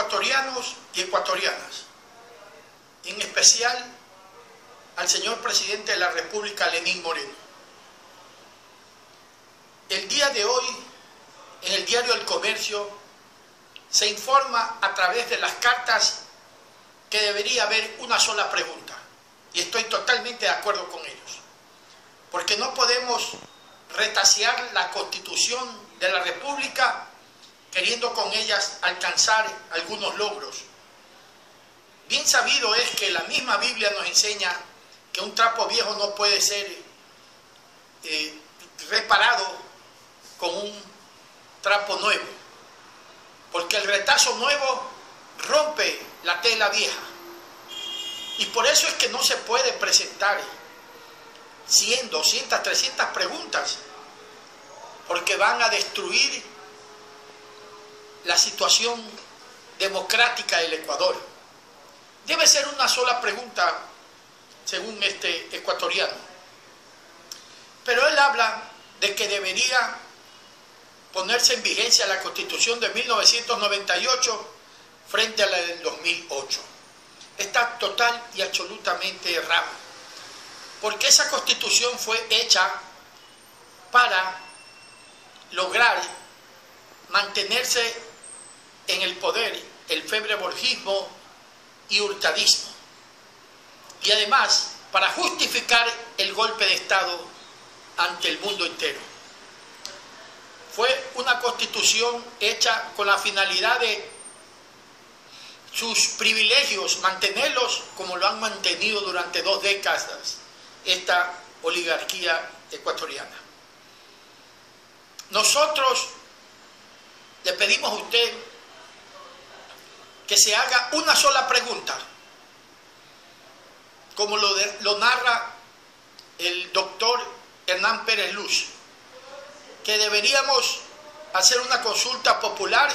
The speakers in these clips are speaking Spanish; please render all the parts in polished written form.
ecuatorianos y ecuatorianas, en especial al señor presidente de la República, Lenín Moreno. El día de hoy, en el diario El Comercio, se informa a través de las cartas que debería haber una sola pregunta, y estoy totalmente de acuerdo con ellos, porque no podemos retasear la Constitución de la República queriendo con ellas alcanzar algunos logros. Bien sabido es que la misma Biblia nos enseña que un trapo viejo no puede ser reparado con un trapo nuevo, porque el retazo nuevo rompe la tela vieja, y por eso es que no se puede presentar 100, 200, 300 preguntas, porque van a destruir la situación democrática del Ecuador. Debe ser una sola pregunta, según este ecuatoriano. Pero él habla de que debería ponerse en vigencia la Constitución de 1998 frente a la del 2008. Está total y absolutamente errado, porque esa Constitución fue hecha para lograr mantenerse en el poder el febreborgismo y hurtadismo, y además para justificar el golpe de Estado ante el mundo entero. Fue una Constitución hecha con la finalidad de sus privilegios, mantenerlos como lo han mantenido durante 2 décadas esta oligarquía ecuatoriana. Nosotros le pedimos a usted que se haga una sola pregunta, como lo narra el doctor Hernán Pérez Luz, que deberíamos hacer una consulta popular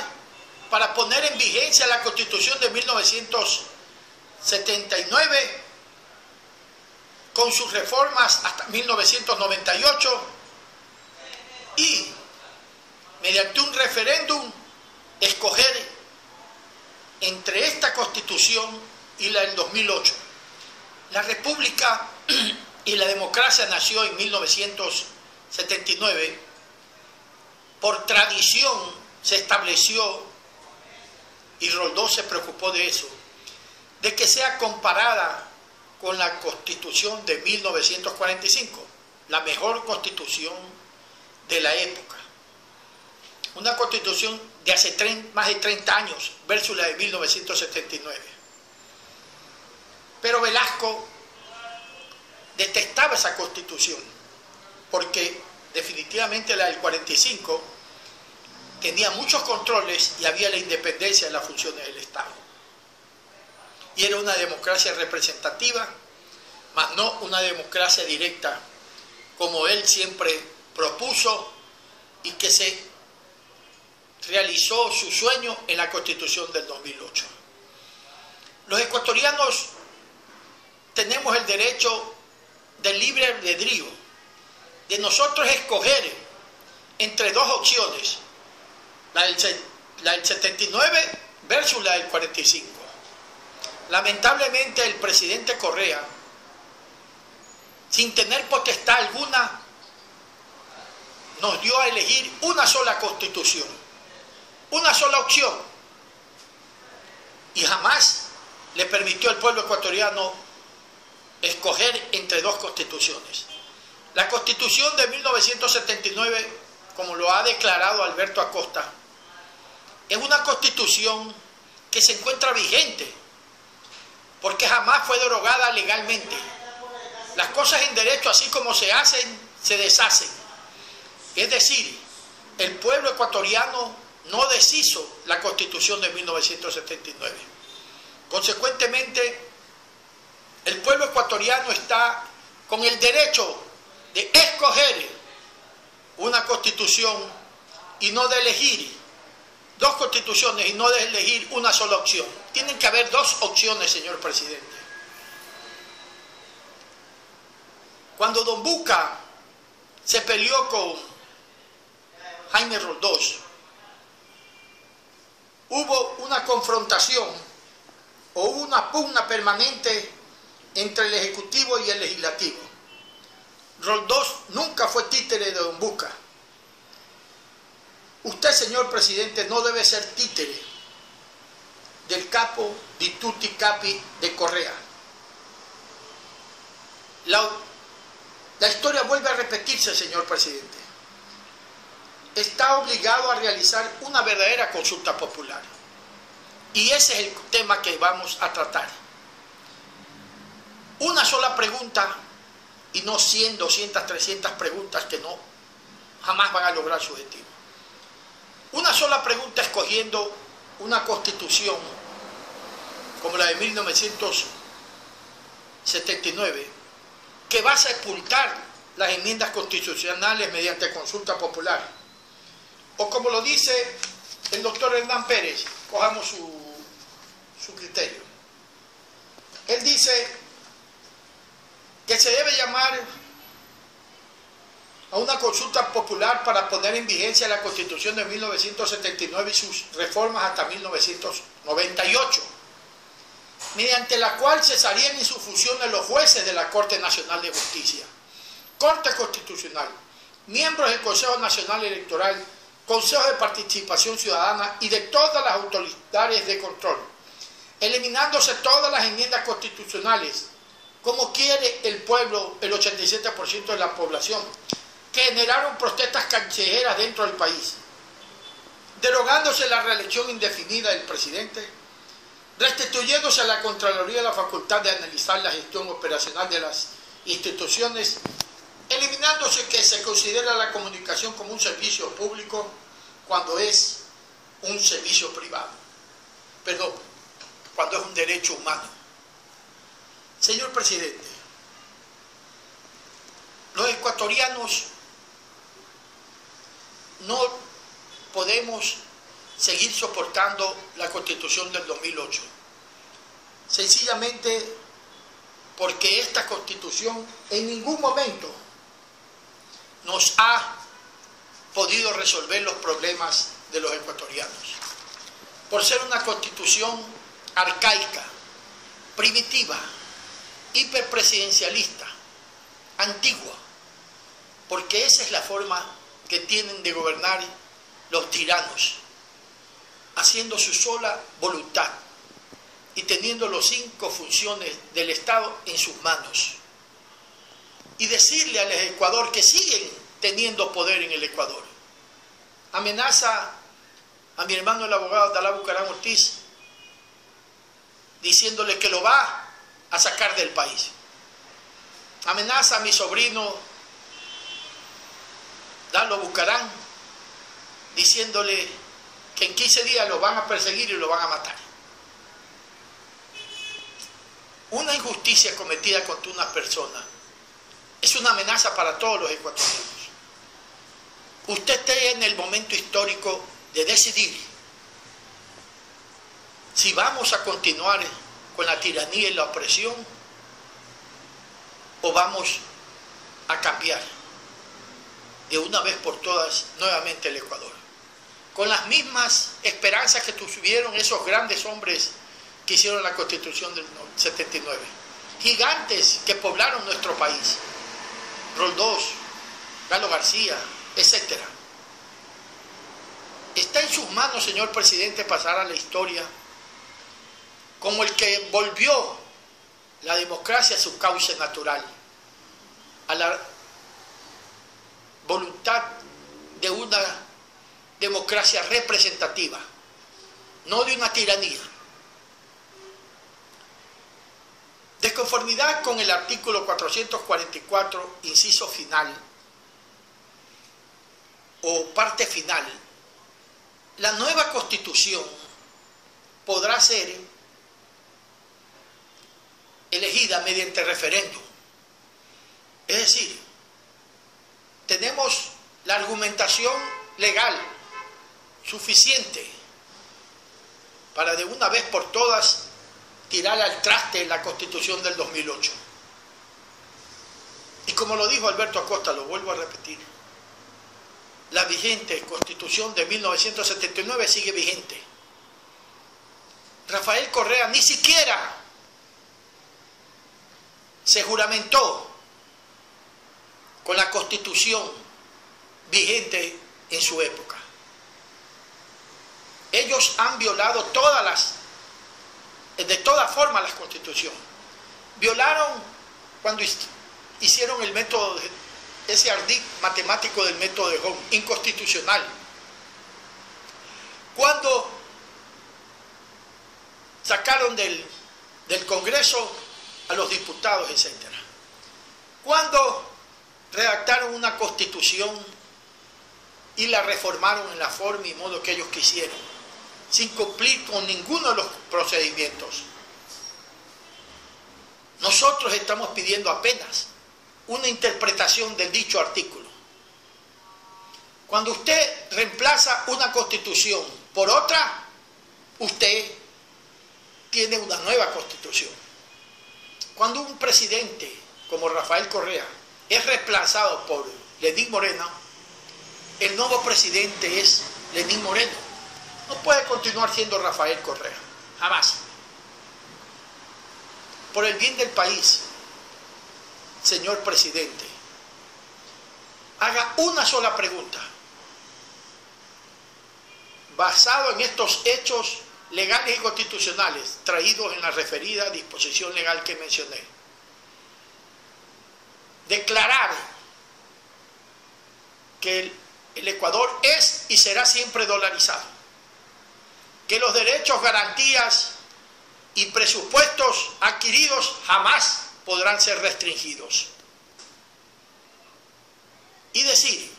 para poner en vigencia la Constitución de 1979 con sus reformas hasta 1998 y mediante un referéndum escoger entre esta Constitución y la del 2008. La República y la democracia nació en 1979. Por tradición se estableció, y Roldós se preocupó de eso, de que sea comparada con la Constitución de 1945, la mejor Constitución de la época. Una Constitución de hace más de 30 años versus la de 1979. Pero Velasco detestaba esa Constitución, porque definitivamente la del 45 tenía muchos controles y había la independencia de las funciones del Estado. Y era una democracia representativa, mas no una democracia directa, como él siempre propuso, y que se realizó su sueño en la Constitución del 2008. Los ecuatorianos tenemos el derecho del libre albedrío, de nosotros escoger entre 2 opciones, la del 79 versus la del 45. Lamentablemente el presidente Correa, sin tener potestad alguna, nos dio a elegir una sola Constitución, una sola opción, y jamás le permitió al pueblo ecuatoriano escoger entre 2 constituciones. La Constitución de 1979, como lo ha declarado Alberto Acosta, es una Constitución que se encuentra vigente, porque jamás fue derogada legalmente. Las cosas en derecho, así como se hacen, se deshacen. Es decir, el pueblo ecuatoriano no deshizo la Constitución de 1979. Consecuentemente, el pueblo ecuatoriano está con el derecho de escoger una Constitución y no de elegir 2 constituciones y no de elegir una sola opción. Tienen que haber 2 opciones, señor presidente. Cuando Don Buca se peleó con Jaime Roldós, hubo una confrontación o una pugna permanente entre el Ejecutivo y el Legislativo. Roldós nunca fue títere de Don Busca. Usted, señor presidente, no debe ser títere del capo di tutti capi de Correa. La historia vuelve a repetirse, señor presidente. Está obligado a realizar una verdadera consulta popular. Y ese es el tema que vamos a tratar. Una sola pregunta y no 100, 200, 300 preguntas que no jamás van a lograr su objetivo. Una sola pregunta escogiendo una constitución como la de 1979 que va a sepultar las enmiendas constitucionales mediante consulta popular. O como lo dice el doctor Hernán Pérez, cojamos su criterio. Él dice que se debe llamar a una consulta popular para poner en vigencia la Constitución de 1979 y sus reformas hasta 1998, mediante la cual cesarían en sus funciones los jueces de la Corte Nacional de Justicia, Corte Constitucional, miembros del Consejo Nacional Electoral, Consejo de Participación Ciudadana y de todas las autoridades de control, eliminándose todas las enmiendas constitucionales, como quiere el pueblo, el 87% de la población, que generaron protestas callejeras dentro del país, derogándose la reelección indefinida del presidente, restituyéndose a la Contraloría la facultad de analizar la gestión operacional de las instituciones, eliminándose que se considera la comunicación como un servicio público cuando es un servicio privado, perdón, cuando es un derecho humano. Señor presidente, los ecuatorianos no podemos seguir soportando la Constitución del 2008, sencillamente porque esta Constitución en ningún momento nos ha podido resolver los problemas de los ecuatorianos, por ser una Constitución arcaica, primitiva, hiperpresidencialista, antigua, porque esa es la forma que tienen de gobernar los tiranos, haciendo su sola voluntad y teniendo las 5 funciones del Estado en sus manos. Y decirle al Ecuador que siguen teniendo poder en el Ecuador. Amenaza a mi hermano el abogado Dalá Bucaram Ortiz diciéndole que lo va a sacar del país. Amenaza a mi sobrino Dalo Bucaram diciéndole que en 15 días lo van a perseguir y lo van a matar. Una injusticia cometida contra una persona es una amenaza para todos los ecuatorianos. Usted está en el momento histórico de decidir si vamos a continuar con la tiranía y la opresión o vamos a cambiar de una vez por todas nuevamente el Ecuador, con las mismas esperanzas que tuvieron esos grandes hombres que hicieron la Constitución del 79, gigantes que poblaron nuestro país, Roldós, Galo García, etc. Está en sus manos, señor presidente, pasar a la historia como el que volvió la democracia a su cauce natural, a la voluntad de una democracia representativa, no de una tiranía. De conformidad con el artículo 444, inciso final, o parte final, la nueva Constitución podrá ser elegida mediante referéndum. Es decir, tenemos la argumentación legal suficiente para de una vez por todas tirar al traste la Constitución del 2008. Y como lo dijo Alberto Acosta, lo vuelvo a repetir, la vigente Constitución de 1979 sigue vigente. Rafael Correa ni siquiera se juramentó con la Constitución vigente en su época. Ellos han violado de todas formas la Constitución. Violaron cuando hicieron el método, ese ardid matemático del método de Ohm, inconstitucional. Cuando sacaron del Congreso a los diputados, etc. Cuando redactaron una Constitución y la reformaron en la forma y modo que ellos quisieron, sin cumplir con ninguno de los procedimientos. Nosotros estamos pidiendo apenas una interpretación del dicho artículo. Cuando usted reemplaza una Constitución por otra, usted tiene una nueva Constitución. Cuando un presidente como Rafael Correa es reemplazado por Lenín Moreno, el nuevo presidente es Lenín Moreno. No puede continuar siendo Rafael Correa, jamás. Por el bien del país, señor presidente, haga una sola pregunta, basado en estos hechos legales y constitucionales traídos en la referida disposición legal que mencioné. Declarar que el Ecuador es y será siempre dolarizado, que los derechos, garantías y presupuestos adquiridos jamás podrán ser restringidos. Y decir,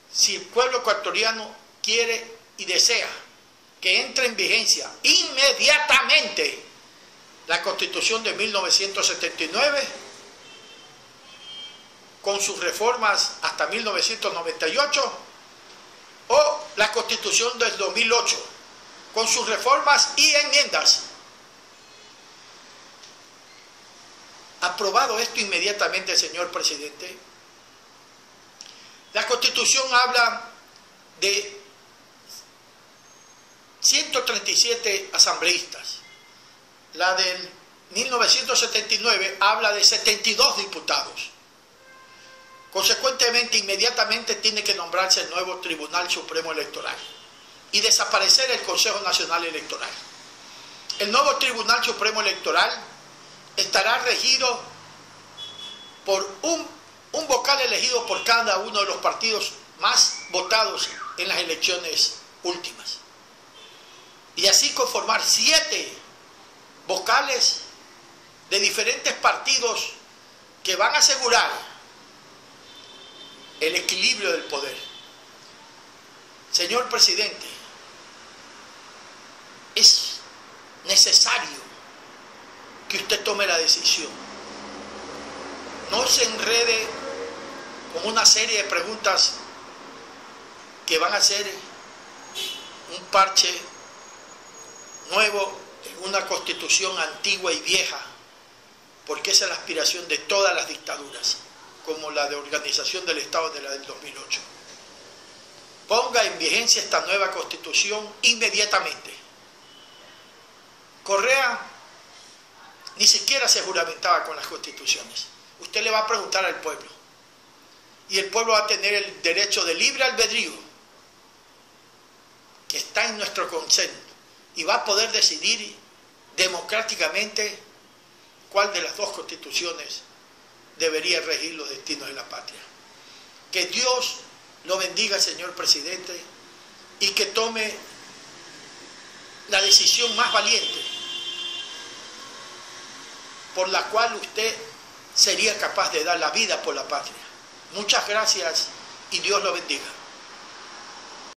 si el pueblo ecuatoriano quiere y desea que entre en vigencia inmediatamente la Constitución de 1979, con sus reformas hasta 1998, o la Constitución del 2008, con sus reformas y enmiendas. Aprobado esto inmediatamente, señor presidente. La Constitución habla de 137 asambleístas. La del 1979 habla de 72 diputados. Consecuentemente, inmediatamente tiene que nombrarse el nuevo Tribunal Supremo Electoral y desaparecer el Consejo Nacional Electoral. El nuevo Tribunal Supremo Electoral estará regido por un vocal elegido por cada uno de los partidos más votados en las elecciones últimas. Y así conformar 7 vocales de diferentes partidos que van a asegurar el equilibrio del poder. Señor presidente, es necesario que usted tome la decisión. No se enrede con una serie de preguntas que van a ser un parche nuevo en una constitución antigua y vieja, porque esa es la aspiración de todas las dictaduras, como la de organización del Estado de la del 2008. Ponga en vigencia esta nueva constitución inmediatamente. Correa ni siquiera se juramentaba con las constituciones. Usted le va a preguntar al pueblo, y el pueblo va a tener el derecho de libre albedrío que está en nuestro consenso, y va a poder decidir democráticamente cuál de las dos constituciones debería regir los destinos de la patria. Que Dios lo bendiga, señor presidente, y que tome la decisión más valiente por la cual usted sería capaz de dar la vida por la patria. Muchas gracias y Dios lo bendiga.